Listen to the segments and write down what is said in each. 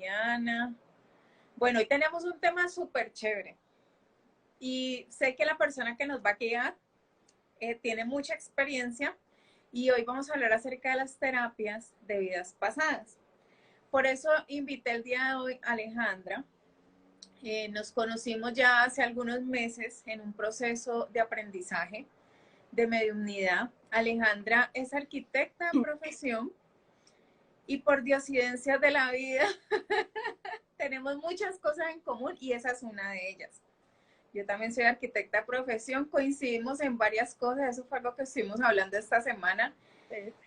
Liliana. Bueno, hoy tenemos un tema súper chévere y sé que la persona que nos va a guiar tiene mucha experiencia y hoy vamos a hablar acerca de las terapias de vidas pasadas. Por eso invité el día de hoy a Alejandra. Nos conocimos ya hace algunos meses en un proceso de aprendizaje de mediunidad. Alejandra es arquitecta de profesión y por diosidencias de la vida tenemos muchas cosas en común y esa es una de ellas. Yo también soy arquitecta de profesión, coincidimos en varias cosas, eso fue algo que estuvimos hablando esta semana.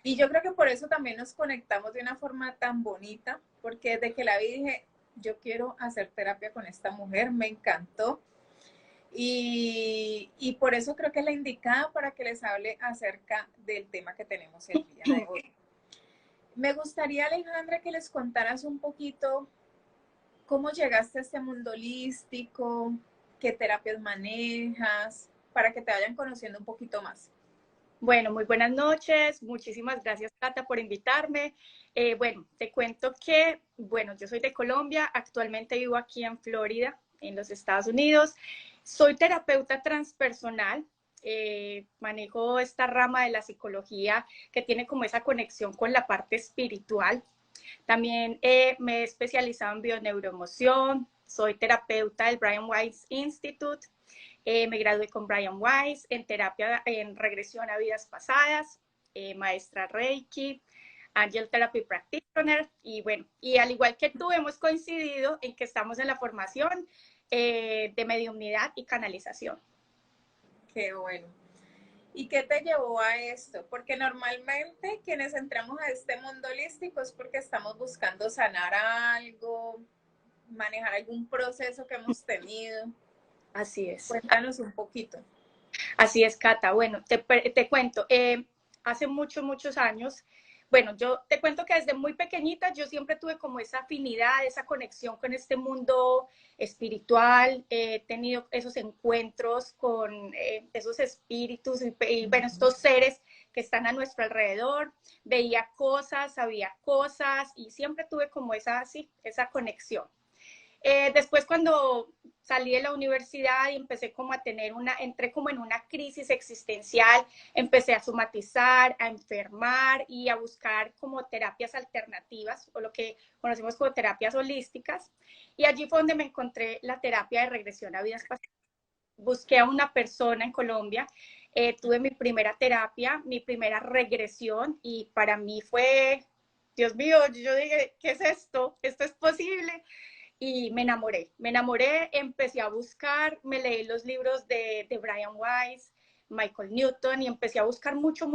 Y yo creo que por eso también nos conectamos de una forma tan bonita, porque desde que la vi dije, yo quiero hacer terapia con esta mujer, me encantó. Y por eso creo que es la indicada para que les hable acerca del tema que tenemos el día de hoy. Me gustaría, Alejandra, que les contaras un poquito cómo llegaste a este mundo holístico, qué terapias manejas, para que te vayan conociendo un poquito más. Bueno, muy buenas noches. Muchísimas gracias, Cata, por invitarme. Bueno, te cuento que, yo soy de Colombia, actualmente vivo aquí en Florida, en los Estados Unidos. Soy terapeuta transpersonal, manejo esta rama de la psicología que tiene como esa conexión con la parte espiritual. También me he especializado en bioneuroemoción, soy terapeuta del Brian Weiss Institute. Me gradué con Brian Weiss en terapia en regresión a vidas pasadas, maestra Reiki, Angel Therapy Practitioner, y bueno, y al igual que tú hemos coincidido en que estamos en la formación de mediumnidad y canalización. Qué bueno. ¿Y qué te llevó a esto? Porque normalmente quienes entramos a este mundo holístico es porque estamos buscando sanar algo, manejar algún proceso que hemos tenido. Así es. Cuéntanos un poquito. Así es, Cata. Bueno, te cuento, hace muchos años, bueno, yo te cuento que desde muy pequeñita yo siempre tuve como esa afinidad, esa conexión con este mundo espiritual, he tenido esos encuentros con esos espíritus y bueno, estos seres que están a nuestro alrededor, veía cosas, sabía cosas y siempre tuve como esa conexión. Después cuando salí de la universidad y empecé como a tener entré como en una crisis existencial, empecé a somatizar, a enfermar y a buscar como terapias alternativas o lo que conocemos como terapias holísticas. Y allí fue donde me encontré la terapia de regresión a vidas pasadas. Busqué a una persona en Colombia, tuve mi primera terapia, mi primera regresión y para mí fue, Dios mío, yo dije, ¿qué es esto? ¿Esto es posible? Y me enamoré, empecé a buscar, me leí los libros de Brian Weiss, Michael Newton y empecé a buscar mucho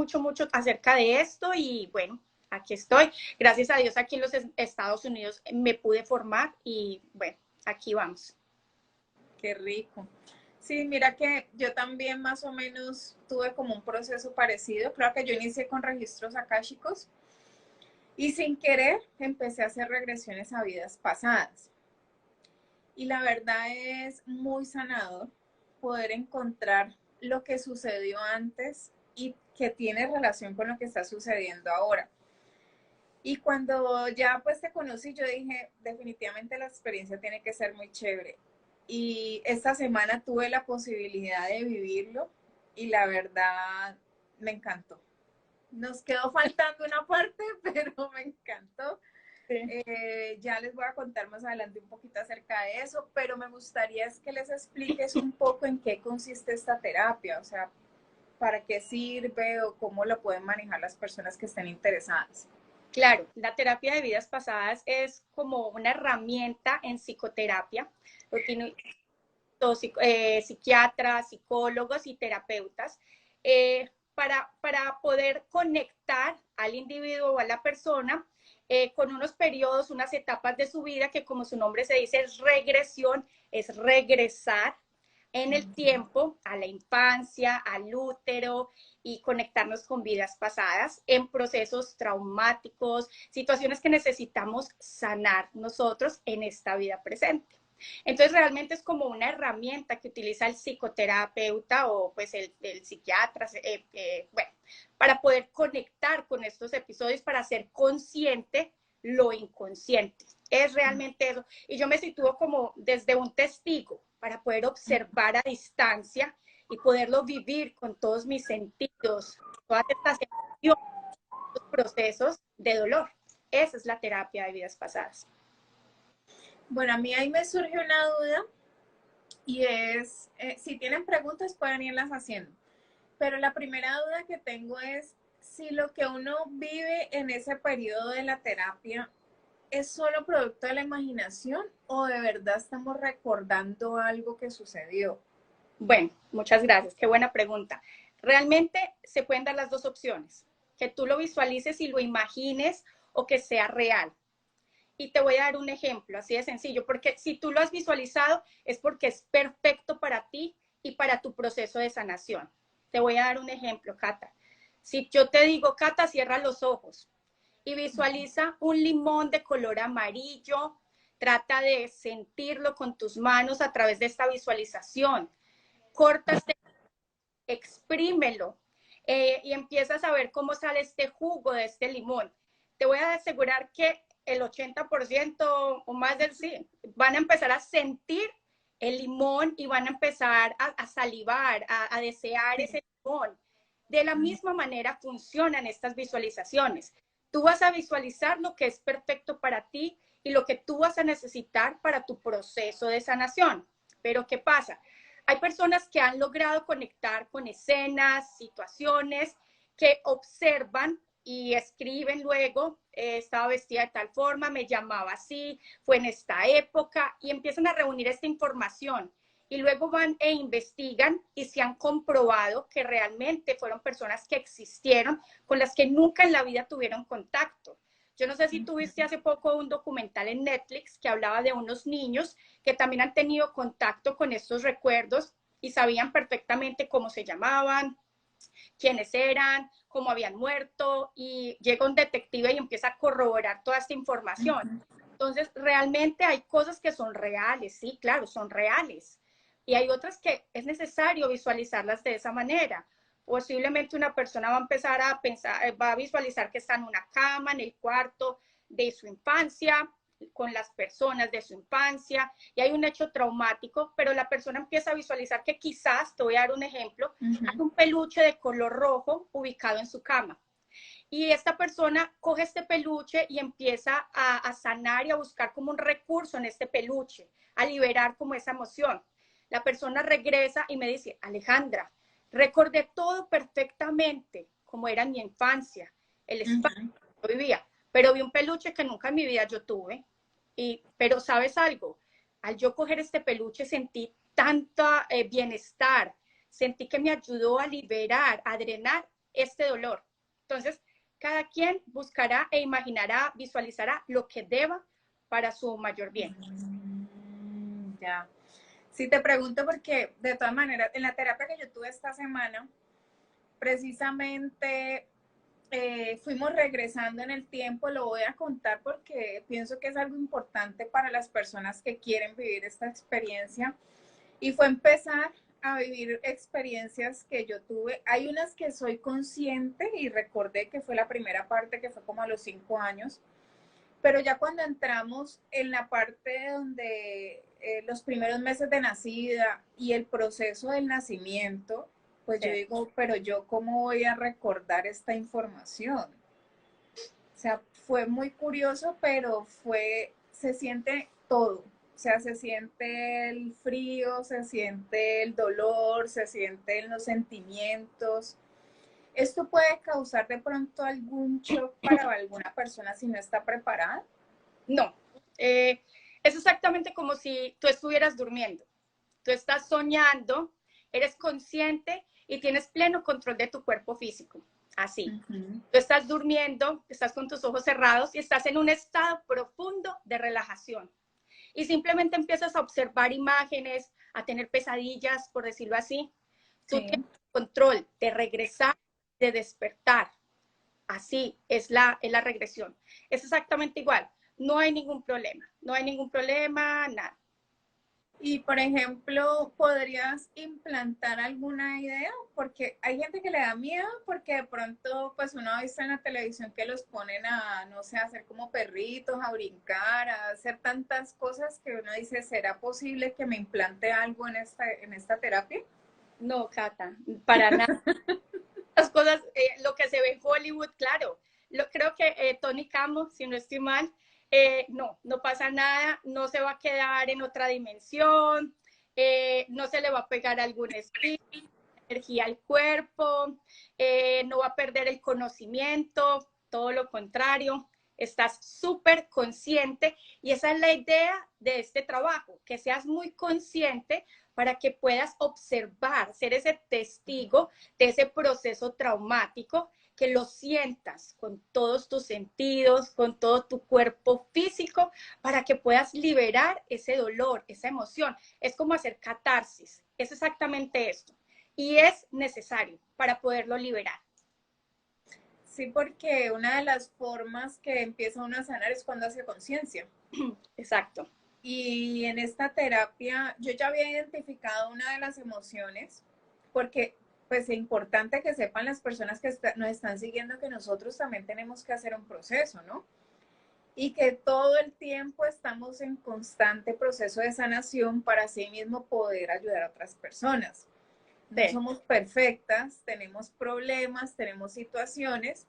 acerca de esto y bueno, aquí estoy. Gracias a Dios aquí en los Estados Unidos me pude formar y bueno, aquí vamos. Qué rico. Sí, mira que yo también más o menos tuve como un proceso parecido. Creo que yo inicié con registros akáshicos y sin querer empecé a hacer regresiones a vidas pasadas. Y la verdad es muy sanador poder encontrar lo que sucedió antes y que tiene relación con lo que está sucediendo ahora. Y cuando ya pues te conocí, yo dije, definitivamente la experiencia tiene que ser muy chévere. Y esta semana tuve la posibilidad de vivirlo y la verdad me encantó. Nos quedó faltando una parte, pero me encantó. Sí. Ya les voy a contar más adelante un poquito acerca de eso, pero me gustaría es que les expliques un poco en qué consiste esta terapia, o sea, para qué sirve o cómo lo pueden manejar las personas que estén interesadas. Claro, la terapia de vidas pasadas es como una herramienta en psicoterapia. Lo tiene psiquiatras, psicólogos y terapeutas, para poder conectar al individuo o a la persona con unos periodos, unas etapas de su vida que como su nombre se dice es regresión, es regresar en el tiempo a la infancia, al útero y conectarnos con vidas pasadas en procesos traumáticos, situaciones que necesitamos sanar nosotros en esta vida presente. Entonces realmente es como una herramienta que utiliza el psicoterapeuta o pues el psiquiatra, bueno, para poder conectar con estos episodios, para ser consciente lo inconsciente. es realmente eso. Y yo me sitúo como desde un testigo para poder observar a distancia y poderlo vivir con todos mis sentidos, todas estas emociones, estos procesos de dolor. Esa es la terapia de vidas pasadas. Bueno, a mí ahí me surge una duda y es, si tienen preguntas pueden irlas haciendo, pero la primera duda que tengo es si lo que uno vive en ese periodo de la terapia es solo producto de la imaginación o de verdad estamos recordando algo que sucedió. Bueno, muchas gracias. Qué buena pregunta. Realmente se pueden dar las dos opciones, que tú lo visualices y lo imagines o que sea real. Y te voy a dar un ejemplo, así de sencillo, porque si tú lo has visualizado es porque es perfecto para ti y para tu proceso de sanación. Te voy a dar un ejemplo, Cata. Si yo te digo, Cata, cierra los ojos y visualiza un limón de color amarillo, trata de sentirlo con tus manos a través de esta visualización. Cortas, exprímelo y empiezas a ver cómo sale este jugo de este limón. Te voy a asegurar que el 80% o más del sí van a empezar a sentir el limón y van a empezar a salivar, a desear ese limón. De la misma manera funcionan estas visualizaciones. Tú vas a visualizar lo que es perfecto para ti y lo que tú vas a necesitar para tu proceso de sanación. Pero ¿qué pasa? Hay personas que han logrado conectar con escenas, situaciones, que observan y escriben luego, estaba vestida de tal forma, me llamaba así, fue en esta época, y empiezan a reunir esta información. Y luego van e investigan y se han comprobado que realmente fueron personas que existieron, con las que nunca en la vida tuvieron contacto. Yo no sé si tuviste hace poco un documental en Netflix que hablaba de unos niños que también han tenido contacto con estos recuerdos y sabían perfectamente cómo se llamaban, quiénes eran, cómo habían muerto, y llega un detective y empieza a corroborar toda esta información. Entonces, realmente hay cosas que son reales, sí, claro, son reales. Y hay otras que es necesario visualizarlas de esa manera. Posiblemente una persona va a empezar a pensar, va a visualizar que está en una cama, en el cuarto de su infancia, con las personas de su infancia, y hay un hecho traumático, pero la persona empieza a visualizar que quizás, te voy a dar un ejemplo, hay un peluche de color rojo ubicado en su cama. Y esta persona coge este peluche y empieza a sanar y a buscar como un recurso en este peluche, a liberar como esa emoción. La persona regresa y me dice, Alejandra, recordé todo perfectamente, como era en mi infancia, el espacio que yo vivía, pero vi un peluche que nunca en mi vida yo tuve. Pero ¿sabes algo? Al yo coger este peluche sentí tanto bienestar, sentí que me ayudó a liberar, a drenar este dolor. Entonces, cada quien buscará e imaginará, visualizará lo que deba para su mayor bien. Ya. Sí, te pregunto porque de todas maneras, en la terapia que yo tuve esta semana, precisamente fuimos regresando en el tiempo, lo voy a contar porque pienso que es algo importante para las personas que quieren vivir esta experiencia, y fue empezar a vivir experiencias que yo tuve. Hay unas que soy consciente y recordé que fue la primera parte, que fue como a los 5 años, pero ya cuando entramos en la parte donde los primeros meses de nacida y el proceso del nacimiento, pues Sí. yo digo, pero yo cómo voy a recordar esta información. O sea, fue muy curioso, pero se siente todo. O sea, se siente el frío, se siente el dolor, se sienten los sentimientos. ¿Esto puede causar de pronto algún shock para alguna persona si no está preparada? No, es exactamente como si tú estuvieras durmiendo. Tú estás soñando, eres consciente y tienes pleno control de tu cuerpo físico. Así. Tú estás durmiendo, estás con tus ojos cerrados y estás en un estado profundo de relajación. Y simplemente empiezas a observar imágenes, a tener pesadillas, por decirlo así. Tú Sí. tienes control de regresar, de despertar. Así es la regresión. Es exactamente igual. No hay ningún problema, nada. Y, por ejemplo, ¿podrías implantar alguna idea? Porque hay gente que le da miedo porque de pronto, pues uno ha visto en la televisión que los ponen a, no sé, a hacer como perritos, a brincar, a hacer tantas cosas que uno dice, ¿será posible que me implante algo en esta terapia? No, Cata, para nada. Las cosas, lo que se ve en Hollywood, claro. Creo que Tony Camo, si no estoy mal, no pasa nada, no se va a quedar en otra dimensión, no se le va a pegar algún espíritu, energía al cuerpo, no va a perder el conocimiento, todo lo contrario, estás súper consciente y esa es la idea de este trabajo, que seas muy consciente para que puedas observar, ser ese testigo de ese proceso traumático, que lo sientas con todos tus sentidos, con todo tu cuerpo físico, para que puedas liberar ese dolor, esa emoción. Es como hacer catarsis, es exactamente esto. Y es necesario para poderlo liberar. Sí, porque una de las formas que empieza uno a sanar es cuando hace conciencia. Exacto. Y en esta terapia yo ya había identificado una de las emociones, porque pues es importante que sepan las personas que nos están siguiendo que nosotros también tenemos que hacer un proceso, ¿no? Y que todo el tiempo estamos en constante proceso de sanación para así mismo poder ayudar a otras personas. No Sí. somos perfectas, tenemos problemas, tenemos situaciones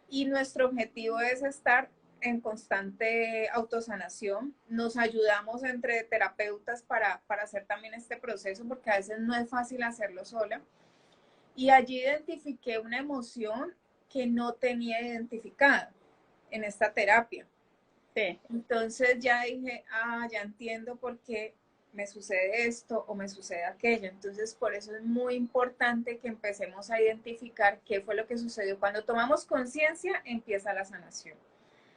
y nuestro objetivo es estar en constante autosanación. Nos ayudamos entre terapeutas para hacer también este proceso porque a veces no es fácil hacerlo sola. Y allí identifiqué una emoción que no tenía identificada en esta terapia. Sí. Entonces ya dije, ya entiendo por qué me sucede esto o me sucede aquello. Entonces, por eso es muy importante que empecemos a identificar qué fue lo que sucedió. Cuando tomamos conciencia, empieza la sanación.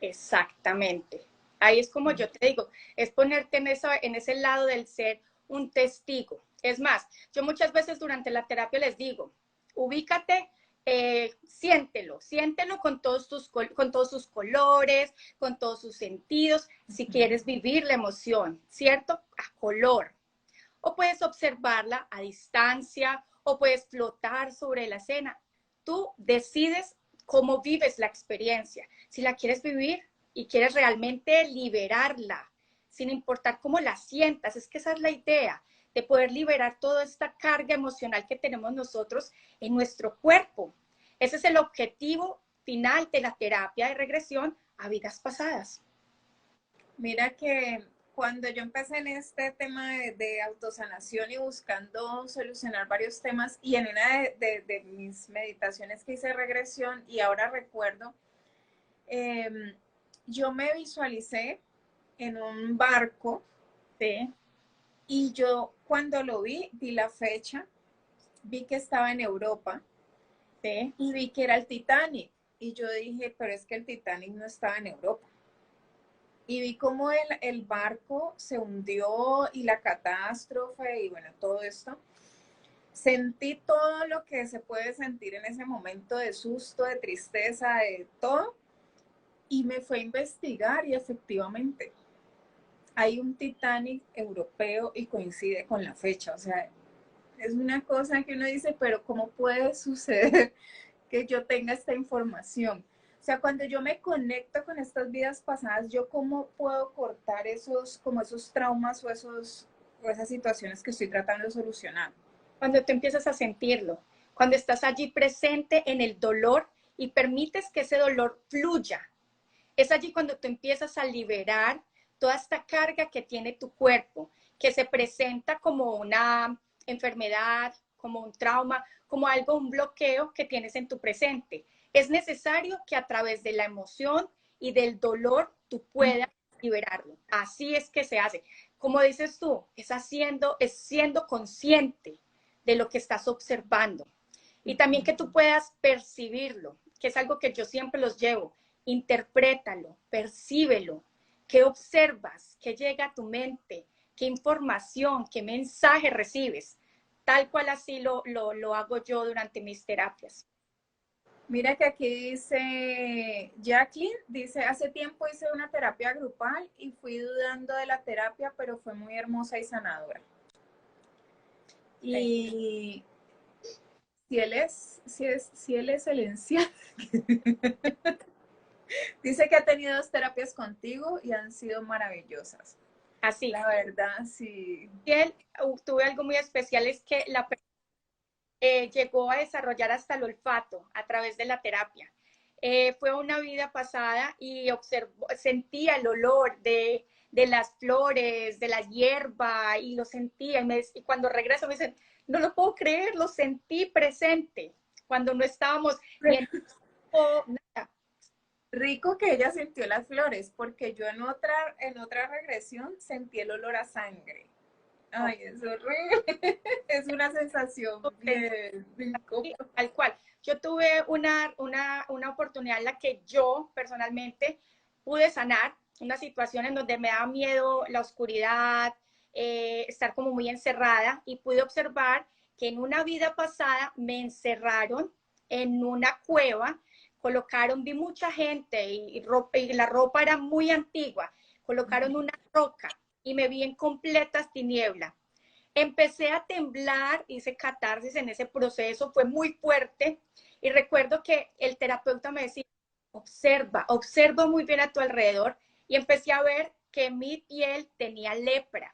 Exactamente. Ahí es como yo te digo, es ponerte en ese lado del ser un testigo. Es más, yo muchas veces durante la terapia les digo, ubícate, siéntelo con todos sus colores, con todos sus sentidos, si quieres vivir la emoción, ¿cierto? A color. O puedes observarla a distancia, o puedes flotar sobre la escena. Tú decides cómo vives la experiencia. Si la quieres vivir y quieres realmente liberarla, sin importar cómo la sientas, es que esa es la idea, de poder liberar toda esta carga emocional que tenemos nosotros en nuestro cuerpo. Ese es el objetivo final de la terapia de regresión a vidas pasadas. Mira que cuando yo empecé en este tema de autosanación y buscando solucionar varios temas, y en una de mis meditaciones que hice regresión, y ahora recuerdo, yo me visualicé en un barco. Sí, Y yo cuando lo vi la fecha, vi que estaba en Europa sí. y vi que era el Titanic. Y yo dije, pero es que el Titanic no estaba en Europa. Y vi cómo el barco se hundió y la catástrofe y bueno, todo esto. Sentí todo lo que se puede sentir en ese momento de susto, de tristeza, de todo. Y me fue a investigar y efectivamente hay un Titanic europeo y coincide con la fecha. O sea, es una cosa que uno dice, pero ¿cómo puede suceder que yo tenga esta información? O sea, cuando yo me conecto con estas vidas pasadas, ¿yo cómo puedo cortar esos traumas o esas situaciones que estoy tratando de solucionar? Cuando tú empiezas a sentirlo, cuando estás allí presente en el dolor y permites que ese dolor fluya. Es allí cuando tú empiezas a liberar toda esta carga que tiene tu cuerpo, que se presenta como una enfermedad, como un trauma, como algo, un bloqueo que tienes en tu presente. Es necesario que a través de la emoción y del dolor tú puedas liberarlo. Así es que se hace. Como dices tú, es siendo consciente de lo que estás observando. Y también que tú puedas percibirlo, que es algo que yo siempre los llevo. Interprétalo, percíbelo. ¿Qué observas? ¿Qué llega a tu mente? ¿Qué información, qué mensaje recibes? Tal cual así lo hago yo durante mis terapias. Mira que aquí dice Jacqueline, dice, hace tiempo hice una terapia grupal y fui dudando de la terapia, pero fue muy hermosa y sanadora. Sí. Y si él es el encierro, dice que ha tenido 2 terapias contigo y han sido maravillosas. Así. La verdad, sí. Y él, tuve algo muy especial, es que la persona llegó a desarrollar hasta el olfato a través de la terapia. Fue una vida pasada y sentía el olor de las flores, de la hierba, y lo sentía. Y cuando regreso me dicen, no lo puedo creer, lo sentí presente, cuando no estábamos ni en nada. Rico que ella sintió las flores, porque yo en otra regresión sentí el olor a sangre. Ay, es horrible. Es una sensación bien rico. Tal cual. Yo tuve una oportunidad en la que yo personalmente pude sanar una situación en donde me daba miedo la oscuridad, estar como muy encerrada, y pude observar que en una vida pasada me encerraron en una cueva, colocaron, vi mucha gente y la ropa era muy antigua, colocaron una roca y me vi en completas tinieblas. Empecé a temblar, hice catarsis en ese proceso, fue muy fuerte, y recuerdo que el terapeuta me decía, observa, observa muy bien a tu alrededor, y empecé a ver que mi piel tenía lepra.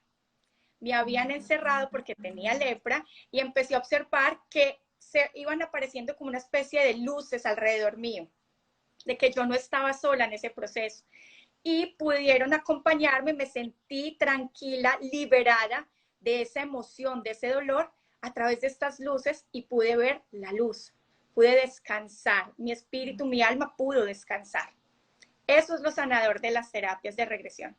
Me habían encerrado porque tenía lepra, y empecé a observar que se iban apareciendo como una especie de luces alrededor mío, de que yo no estaba sola en ese proceso. Y pudieron acompañarme, me sentí tranquila, liberada de esa emoción, de ese dolor, a través de estas luces, y pude ver la luz, pude descansar, mi espíritu, mi alma pudo descansar. Eso es lo sanador de las terapias de regresión.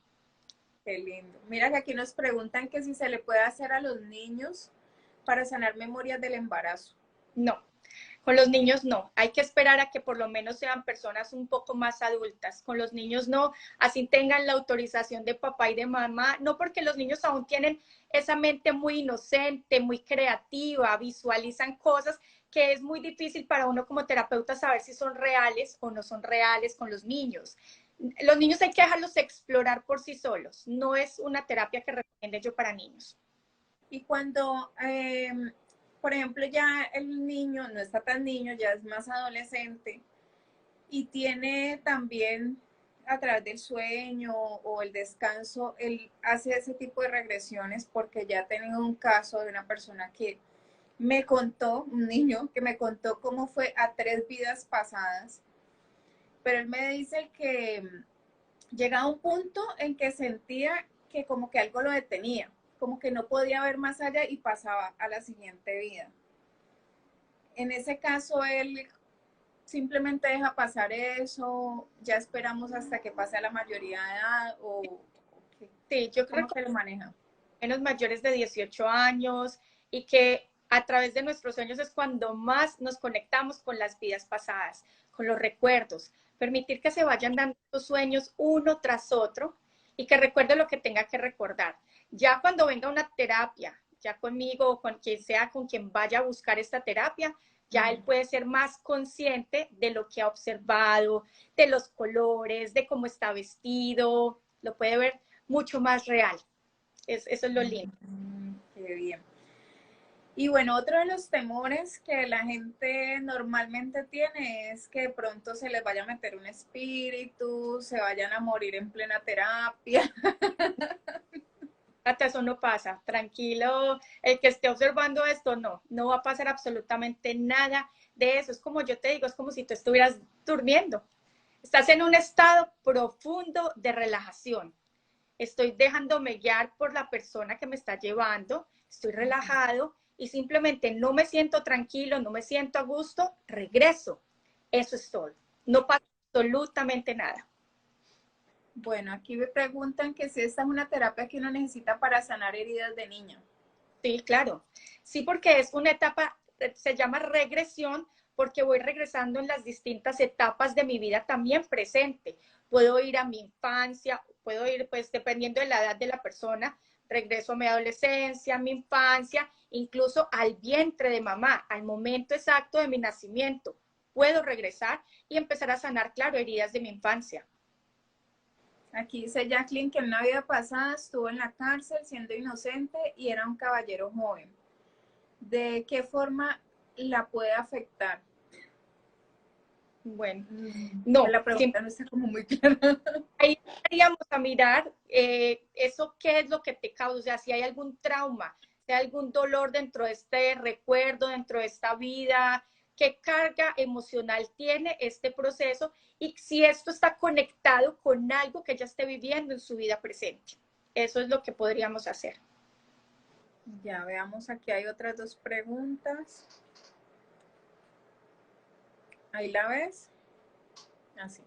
Qué lindo. Mira que aquí nos preguntan que si se le puede hacer a los niños para sanar memorias del embarazo. No, con los niños no, hay que esperar a que por lo menos sean personas un poco más adultas. Con los niños no, así tengan la autorización de papá y de mamá, no, porque los niños aún tienen esa mente muy inocente, muy creativa, visualizan cosas que es muy difícil para uno como terapeuta saber si son reales o no son reales con los niños. Los niños hay que dejarlos explorar por sí solos, no es una terapia que recomiende yo para niños. Y cuando, por ejemplo, ya el niño no está tan niño, ya es más adolescente y tiene también a través del sueño o el descanso, él hace ese tipo de regresiones, porque ya tengo un caso de una persona que me contó, un niño que me contó cómo fue a 3 vidas pasadas, pero él me dice que llega a un punto en que sentía que como que algo lo detenía, como que no podía ver más allá y pasaba a la siguiente vida. En ese caso, él simplemente deja pasar eso, ya esperamos hasta que pase a la mayoría de edad, o Sí, yo creo ¿cómo se lo maneja? menos mayores de 18 años, y que a través de nuestros sueños es cuando más nos conectamos con las vidas pasadas, con los recuerdos. Permitir que se vayan dando los sueños uno tras otro, y que recuerde lo que tenga que recordar. Ya cuando venga una terapia, ya conmigo o con quien sea, con quien vaya a buscar esta terapia, ya él puede ser más consciente de lo que ha observado, de los colores, de cómo está vestido, lo puede ver mucho más real. Eso es lo lindo. Qué bien. Y bueno, otro de los temores que la gente normalmente tiene es que de pronto se les vaya a meter un espíritu, se vayan a morir en plena terapia. Hasta eso no pasa, tranquilo, el que esté observando esto, no, no va a pasar absolutamente nada de eso. Es como yo te digo, es como si tú estuvieras durmiendo. Estás en un estado profundo de relajación. Estoy dejándome guiar por la persona que me está llevando, estoy relajado y simplemente no me siento tranquilo, no me siento a gusto, regreso. Eso es todo. No pasa absolutamente nada. Bueno, aquí me preguntan que si esta es una terapia que uno necesita para sanar heridas de niño. Sí, claro. Sí, porque es una etapa, se llama regresión, porque voy regresando en las distintas etapas de mi vida también presente. Puedo ir a mi infancia, puedo ir, pues, dependiendo de la edad de la persona, regreso a mi adolescencia, a mi infancia, incluso al vientre de mamá, al momento exacto de mi nacimiento. puedo regresar y empezar a sanar, claro, heridas de mi infancia. Aquí dice Jacqueline que en una vida pasada estuvo en la cárcel siendo inocente y era un caballero joven. ¿De qué forma la puede afectar? Bueno, Que no, la pregunta no está como muy clara. ahí iríamos a mirar eso, qué es lo que te causa, o sea, si hay algún trauma, si hay algún dolor dentro de este recuerdo, dentro de esta vida, qué carga emocional tiene este proceso y si esto está conectado con algo que ella esté viviendo en su vida presente. Eso es lo que podríamos hacer. Ya veamos, aquí hay otras dos preguntas. Ahí la ves. Así.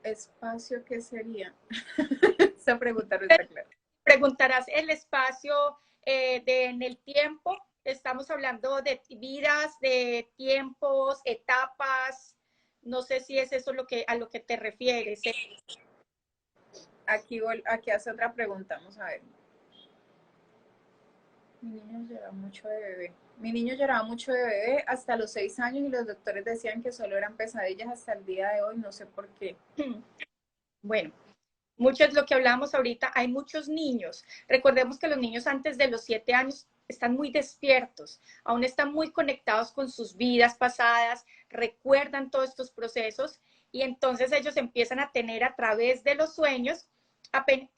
¿Espacio qué sería? Esa pregunta no está clara. Preguntarás el espacio en el tiempo. Estamos hablando de vidas, de tiempos, etapas. No sé si es eso a lo que te refieres. Aquí hace otra pregunta, vamos a ver. Mi niño lloraba mucho de bebé. Mi niño lloraba mucho de bebé hasta los 6 años y los doctores decían que solo eran pesadillas hasta el día de hoy, no sé por qué. Bueno, mucho es lo que hablamos ahorita. Hay muchos niños. Recordemos que los niños antes de los 7 años están muy despiertos, aún están muy conectados con sus vidas pasadas, recuerdan todos estos procesos y entonces ellos empiezan a tener a través de los sueños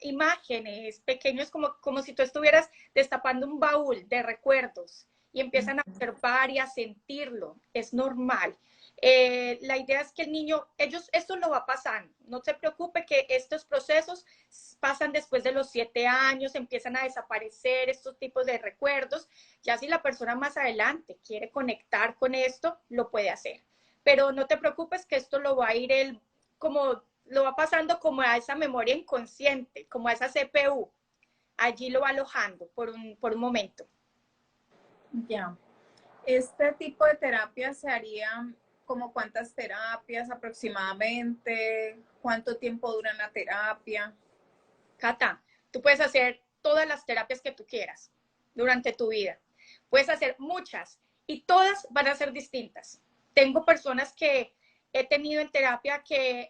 imágenes pequeños como si tú estuvieras destapando un baúl de recuerdos y empiezan a observar y a sentirlo. Es normal. La idea es que el niño, esto lo va pasando. No se preocupe que estos procesos pasan después de los 7 años, empiezan a desaparecer estos tipos de recuerdos. Ya si la persona más adelante quiere conectar con esto, lo puede hacer. Pero no te preocupes que esto lo va a ir él como lo va pasando como a esa memoria inconsciente, como a esa CPU. Allí lo va alojando por un momento. Ya. Este tipo de terapia se haría como cuántas terapias aproximadamente, cuánto tiempo dura la terapia. Cata, tú puedes hacer todas las terapias que tú quieras durante tu vida. Puedes hacer muchas y todas van a ser distintas. Tengo personas que he tenido en terapia que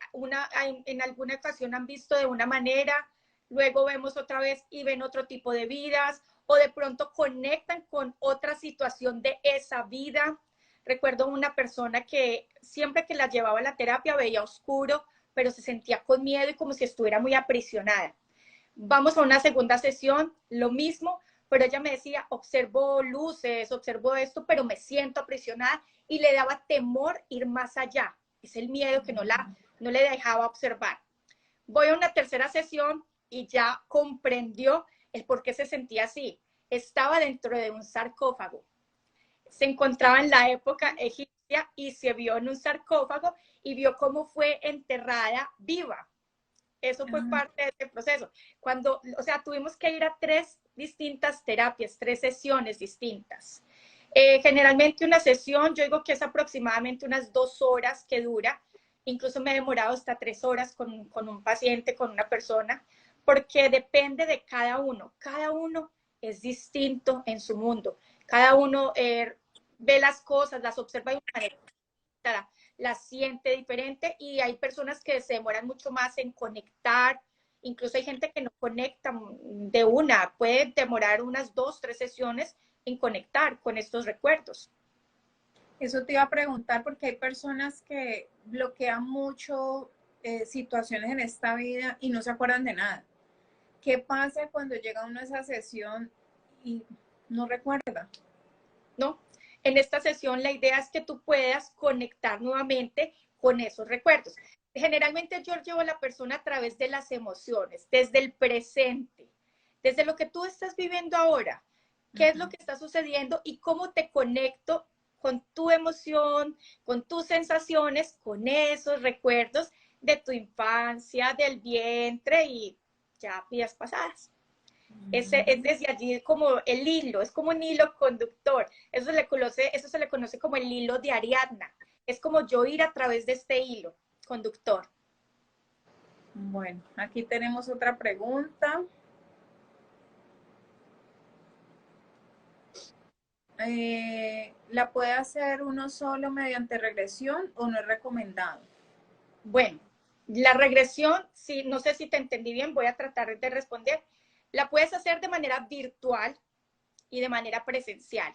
en alguna ocasión han visto de una manera, luego vemos otra vez y ven otro tipo de vidas o de pronto conectan con otra situación de esa vida. Recuerdo una persona que siempre que la llevaba a la terapia veía oscuro, pero se sentía con miedo y como si estuviera muy aprisionada. Vamos a una segunda sesión, lo mismo, pero ella me decía, observo luces, observo esto, pero me siento aprisionada y le daba temor ir más allá. Es el miedo que no le dejaba observar. Voy a una tercera sesión y ya comprendió el por qué se sentía así. Estaba dentro de un sarcófago. Se encontraba en la época egipcia y se vio en un sarcófago y vio cómo fue enterrada viva. Eso fue parte de este proceso. O sea, tuvimos que ir a 3 distintas terapias, 3 sesiones distintas. Generalmente una sesión, yo digo que es aproximadamente unas 2 horas que dura. Incluso me he demorado hasta 3 horas con un paciente, con una persona, porque depende de cada uno. Cada uno es distinto en su mundo. Cada uno ve las cosas, las observa de una manera, la siente diferente y hay personas que se demoran mucho más en conectar, incluso hay gente que no conecta de una, puede demorar unas 2, 3 sesiones en conectar con estos recuerdos. Eso te iba a preguntar porque hay personas que bloquean mucho situaciones en esta vida y no se acuerdan de nada. ¿Qué pasa cuando llega uno a esa sesión y no recuerda? ¿No? En esta sesión la idea es que tú puedas conectar nuevamente con esos recuerdos. Generalmente yo llevo a la persona a través de las emociones, desde el presente, desde lo que tú estás viviendo ahora, qué es lo que está sucediendo y cómo te conecto con tu emoción, con tus sensaciones, con esos recuerdos de tu infancia, del vientre y ya vidas pasadas. Es desde allí como el hilo, es como un hilo conductor. Eso se le conoce como el hilo de Ariadna. Es como yo ir a través de este hilo conductor. Bueno, aquí tenemos otra pregunta. ¿La puede hacer uno solo mediante regresión o no es recomendado? Bueno, la regresión, sí, no sé si te entendí bien, voy a tratar de responder. La puedes hacer de manera virtual y de manera presencial.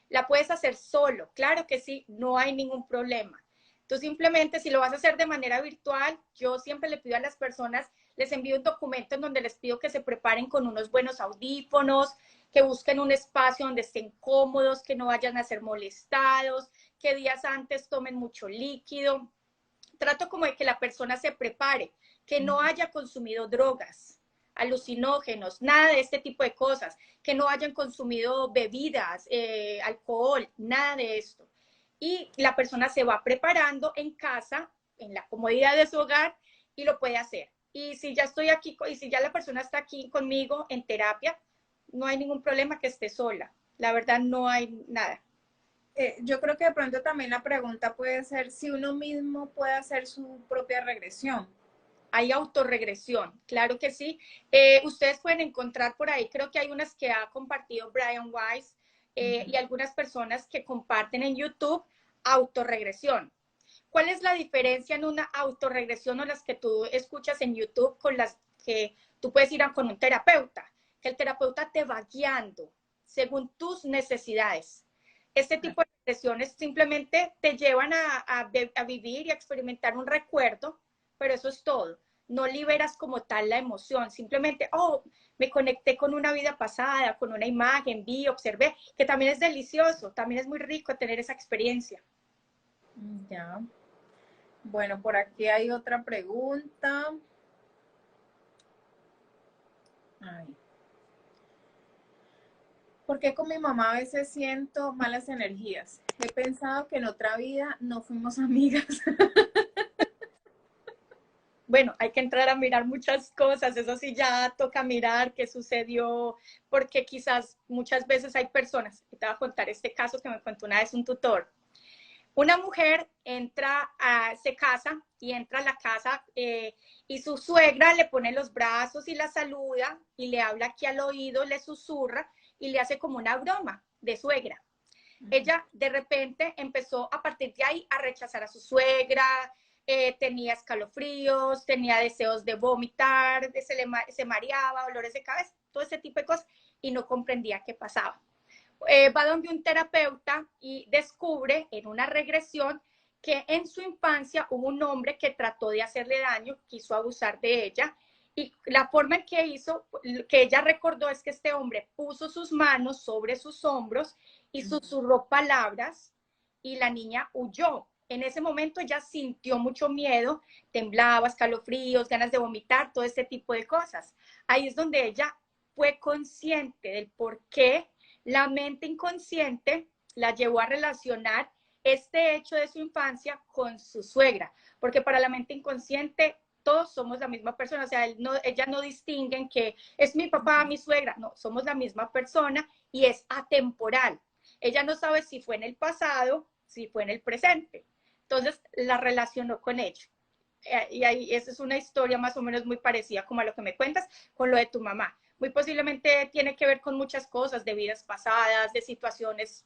La puedes hacer solo, claro que sí, no hay ningún problema. Tú simplemente, si lo vas a hacer de manera virtual, yo siempre le pido a las personas, les envío un documento en donde les pido que se preparen con unos buenos audífonos, que busquen un espacio donde estén cómodos, que no vayan a ser molestados, que días antes tomen mucho líquido. Trato como de que la persona se prepare, que no haya consumido drogas, alucinógenos, nada de este tipo de cosas, que no hayan consumido bebidas, alcohol, nada de esto. Y la persona se va preparando en casa, en la comodidad de su hogar, y lo puede hacer. Y si ya estoy aquí, y si ya la persona está aquí conmigo en terapia, no hay ningún problema que esté sola. La verdad, no hay nada. Yo creo que de pronto también la pregunta puede ser si uno mismo puede hacer su propia regresión. Hay autorregresión, claro que sí. Ustedes pueden encontrar por ahí, creo que hay unas que ha compartido Brian Weiss y algunas personas que comparten en YouTube autorregresión. ¿Cuál es la diferencia en una autorregresión o las que tú escuchas en YouTube con las que tú puedes ir con un terapeuta? Que el terapeuta te va guiando según tus necesidades. Este tipo de regresiones simplemente te llevan a vivir y a experimentar un recuerdo, pero eso es todo. No liberas como tal la emoción, simplemente, oh, me conecté con una vida pasada, con una imagen, vi, observé, que también es delicioso, también es muy rico tener esa experiencia. Ya. Bueno, por aquí hay otra pregunta. Ay. ¿Por qué con mi mamá a veces siento malas energías? He pensado que en otra vida no fuimos amigas. Bueno, hay que entrar a mirar muchas cosas, eso sí ya toca mirar qué sucedió, porque quizás muchas veces hay personas, y te voy a contar este caso que me contó una vez un tutor. Una mujer se casa y entra a la casa y su suegra le pone los brazos y la saluda y le habla aquí al oído, le susurra y le hace como una broma de suegra. Ella de repente empezó a partir de ahí a rechazar a su suegra, tenía escalofríos, tenía deseos de vomitar, se mareaba, dolores de cabeza, todo ese tipo de cosas y no comprendía qué pasaba. Va donde un terapeuta y descubre en una regresión que en su infancia hubo un hombre que trató de hacerle daño, quiso abusar de ella y la forma en que hizo, que ella recordó es que este hombre puso sus manos sobre sus hombros y susurró palabras y la niña huyó. En ese momento ella sintió mucho miedo, temblaba, escalofríos, ganas de vomitar, todo este tipo de cosas. Ahí es donde ella fue consciente del por qué la mente inconsciente la llevó a relacionar este hecho de su infancia con su suegra, porque para la mente inconsciente todos somos la misma persona, o sea, ella no distinguen que es mi papá, mi suegra, no, somos la misma persona y es atemporal. Ella no sabe si fue en el pasado, si fue en el presente. Entonces la relacionó con ello. Y ahí, esa es una historia más o menos muy parecida como a lo que me cuentas con lo de tu mamá. Muy posiblemente tiene que ver con muchas cosas de vidas pasadas, de situaciones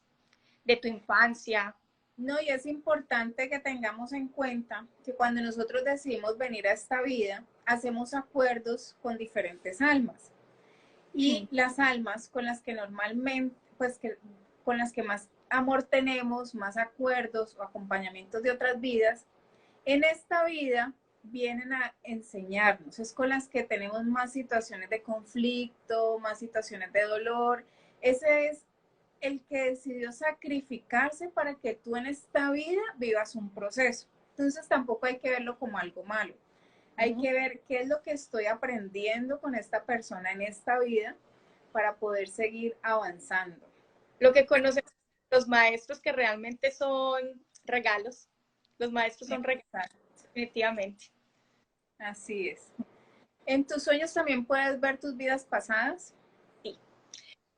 de tu infancia. No, y es importante que tengamos en cuenta que cuando nosotros decidimos venir a esta vida, hacemos acuerdos con diferentes almas. Y las almas con las que normalmente, pues que con las que más amor tenemos, más acuerdos o acompañamientos de otras vidas, en esta vida vienen a enseñarnos. Es con las que tenemos más situaciones de conflicto, más situaciones de dolor. Ese es el que decidió sacrificarse para que tú en esta vida vivas un proceso. Entonces tampoco hay que verlo como algo malo. Hay que ver qué es lo que estoy aprendiendo con esta persona en esta vida para poder seguir avanzando. Lo que conocemos los maestros que realmente son regalos. Los maestros son regalos, Exacto. definitivamente. Así es. ¿En tus sueños también puedes ver tus vidas pasadas? Sí,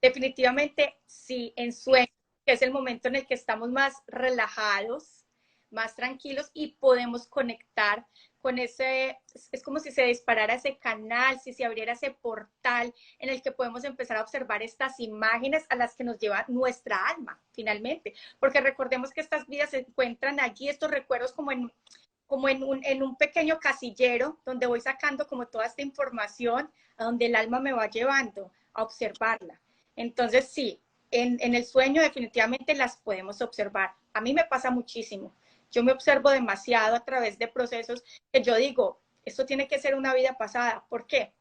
definitivamente sí, en sueños, que es el momento en el que estamos más relajados, más tranquilos y podemos conectar con ese, es como si se disparara ese canal, si se abriera ese portal en el que podemos empezar a observar estas imágenes a las que nos lleva nuestra alma, finalmente. Porque recordemos que estas vidas se encuentran allí, estos recuerdos en un pequeño casillero donde voy sacando como toda esta información a donde el alma me va llevando a observarla. Entonces, sí, en el sueño definitivamente las podemos observar. A mí me pasa muchísimo. Yo me observo demasiado a través de procesos que yo digo, esto tiene que ser una vida pasada. ¿Por qué?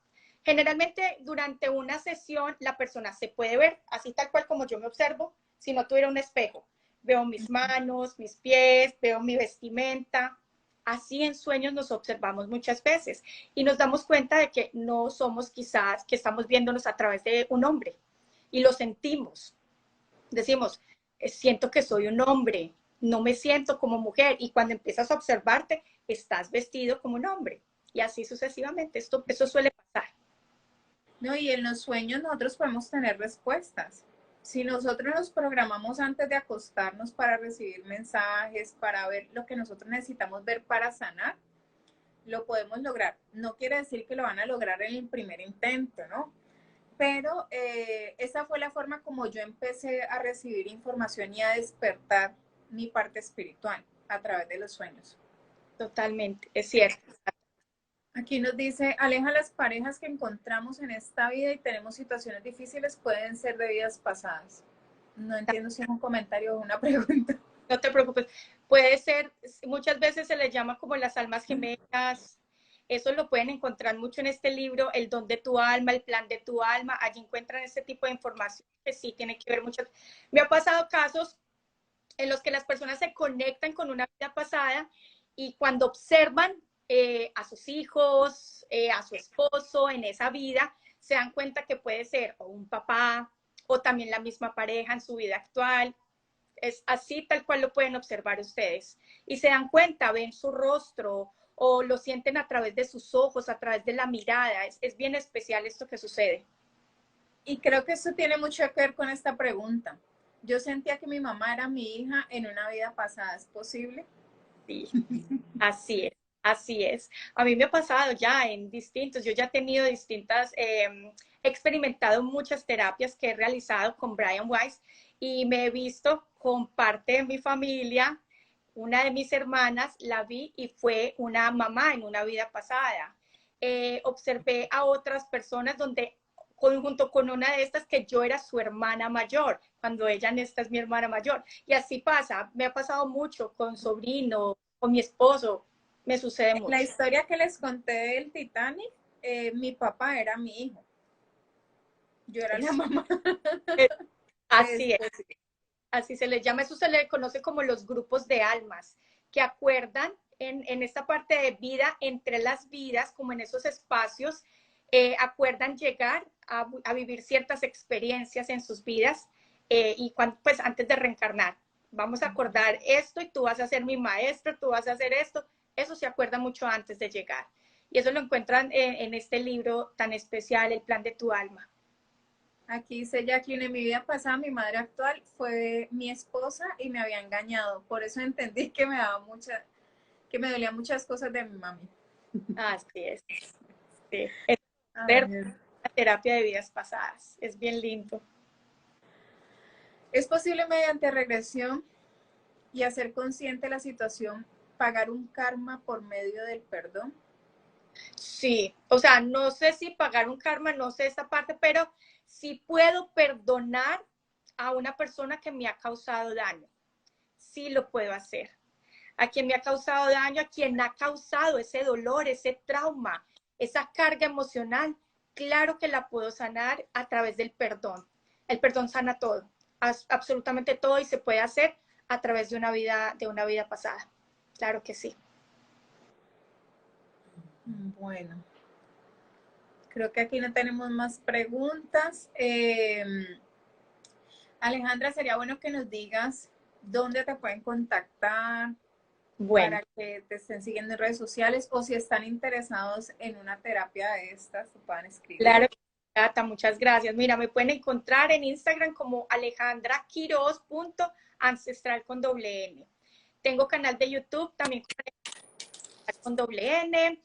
Generalmente durante una sesión la persona se puede ver así tal cual como yo me observo, si no tuviera un espejo. Veo mis manos, mis pies, veo mi vestimenta. Así en sueños nos observamos muchas veces y nos damos cuenta de que no somos quizás que estamos viéndonos a través de un hombre y lo sentimos. Decimos, siento que soy un hombre, no me siento como mujer, y cuando empiezas a observarte, estás vestido como un hombre, y así sucesivamente. Eso suele pasar. No, y en los sueños nosotros podemos tener respuestas. Si nosotros nos programamos antes de acostarnos para recibir mensajes, para ver lo que nosotros necesitamos ver para sanar, lo podemos lograr. No quiere decir que lo van a lograr en el primer intento, ¿no? Pero esa fue la forma como yo empecé a recibir información y a despertar mi parte espiritual a través de los sueños. Totalmente, es cierto. Aquí nos dice, aleja las parejas que encontramos en esta vida y tenemos situaciones difíciles, pueden ser de vidas pasadas. No entiendo si es un comentario o una pregunta. No te preocupes. Puede ser, muchas veces se le llama como las almas gemelas. Eso lo pueden encontrar mucho en este libro, El don de tu alma, el plan de tu alma. Allí encuentran este tipo de información que sí tiene que ver mucho. Me ha pasado casos en los que las personas se conectan con una vida pasada y cuando observan a sus hijos, a su esposo en esa vida, se dan cuenta que puede ser o un papá o también la misma pareja en su vida actual. Es así tal cual lo pueden observar ustedes. Y se dan cuenta, ven su rostro o lo sienten a través de sus ojos, a través de la mirada. Es bien especial esto que sucede. Y creo que eso tiene mucho que ver con esta pregunta. Yo sentía que mi mamá era mi hija en una vida pasada. ¿Es posible? Sí, así es. Así es. A mí me ha pasado ya en distintos, yo ya he tenido distintas, he experimentado muchas terapias que he realizado con Brian Weiss y me he visto con parte de mi familia. Una de mis hermanas la vi y fue una mamá en una vida pasada. Observé a otras personas donde, junto con una de estas, que yo era su hermana mayor, cuando ella esta es mi hermana mayor. Y así pasa, me ha pasado mucho con sobrino, con mi esposo, me sucede La mucho. historia que les conté del Titanic, mi papá era mi hijo. Yo era la Es, mamá. es, así es, Este, así se les llama, eso se le conoce como los grupos de almas, que acuerdan en esta parte de vida entre las vidas, como en esos espacios, acuerdan llegar a vivir ciertas experiencias en sus vidas y cuando, pues antes de reencarnar. Vamos a acordar esto y tú vas a ser mi maestro, tú vas a hacer esto. Eso se acuerda mucho antes de llegar. Y eso lo encuentran en este libro tan especial, El plan de tu alma. Aquí dice Jacqueline, en mi vida pasada mi madre actual fue mi esposa y me había engañado. Por eso entendí que que me dolían muchas cosas de mi mami. Así es. Sí. Es Ay, ver la terapia de vidas pasadas. Es bien lindo. ¿es posible mediante regresión y hacer consciente la situación pagar un karma por medio del perdón? Sí, o sea, no sé si pagar un karma, no sé esta parte, pero sí puedo perdonar a una persona que me ha causado daño. Sí lo puedo hacer. A quien me ha causado daño, a quien ha causado ese dolor, ese trauma, esa carga emocional, claro que la puedo sanar a través del perdón. El perdón sana todo, absolutamente todo, y se puede hacer a través de una vida pasada. Claro que sí. Bueno, creo que aquí no tenemos más preguntas. Alejandra, sería bueno que nos digas dónde te pueden contactar Bueno. para que te estén siguiendo en redes sociales o si están interesados en una terapia de estas, te puedan escribir. Claro, Cata, muchas gracias. Mira, me pueden encontrar en Instagram como alejandraquiroz.ancestral con doble N. Tengo canal de YouTube también con doble N.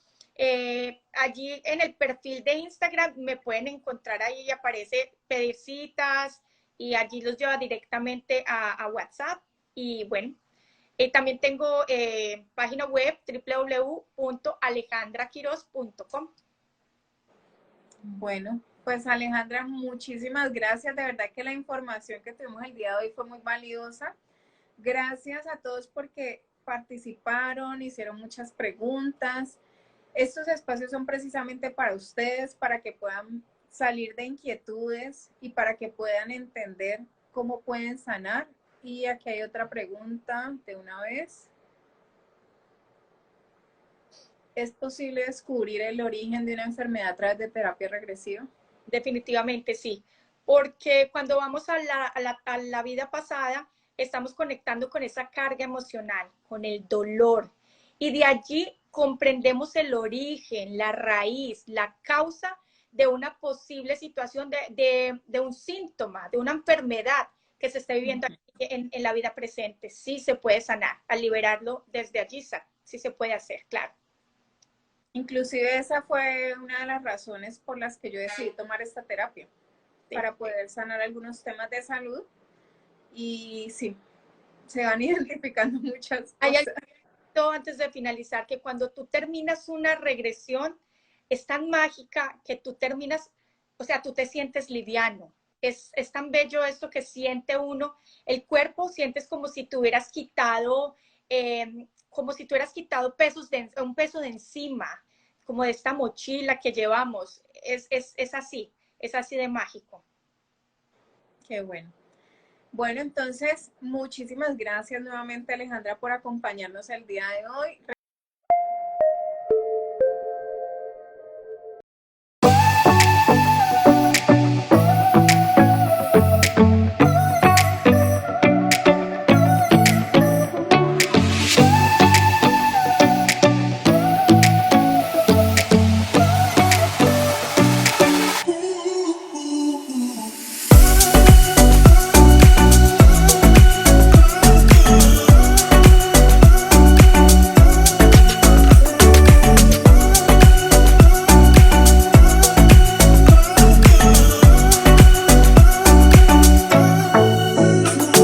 Allí en el perfil de Instagram me pueden encontrar, ahí aparece pedir citas y allí los lleva directamente a WhatsApp. Y bueno, también tengo página web www.alejandraquiros.com. Bueno, pues Alejandra, muchísimas gracias. De verdad que la información que tuvimos el día de hoy fue muy valiosa. Gracias a todos porque participaron, hicieron muchas preguntas. Estos espacios son precisamente para ustedes, para que puedan salir de inquietudes y para que puedan entender cómo pueden sanar. Y aquí hay otra pregunta de una vez. ¿Es posible descubrir el origen de una enfermedad a través de terapia regresiva? Definitivamente sí, porque cuando vamos a la vida pasada, estamos conectando con esa carga emocional, con el dolor, y de allí comprendemos el origen, la raíz, la causa de una posible situación, de un síntoma, de una enfermedad que se está viviendo aquí en la vida presente. Sí se puede sanar, al liberarlo desde allí, sí se puede hacer, claro. Inclusive esa fue una de las razones por las que yo decidí tomar esta terapia, sí, para poder sanar algunos temas de salud. Y sí, se van identificando muchas cosas. Antes de finalizar, que cuando tú terminas una regresión, es tan mágica que tú terminas, o sea, tú te sientes liviano. Es tan bello esto que siente uno, el cuerpo sientes como si te hubieras quitado, como si tú hubieras quitado un peso de encima, como de esta mochila que llevamos. Es así de mágico. Qué bueno. Bueno, entonces, muchísimas gracias nuevamente, Alejandra, por acompañarnos el día de hoy.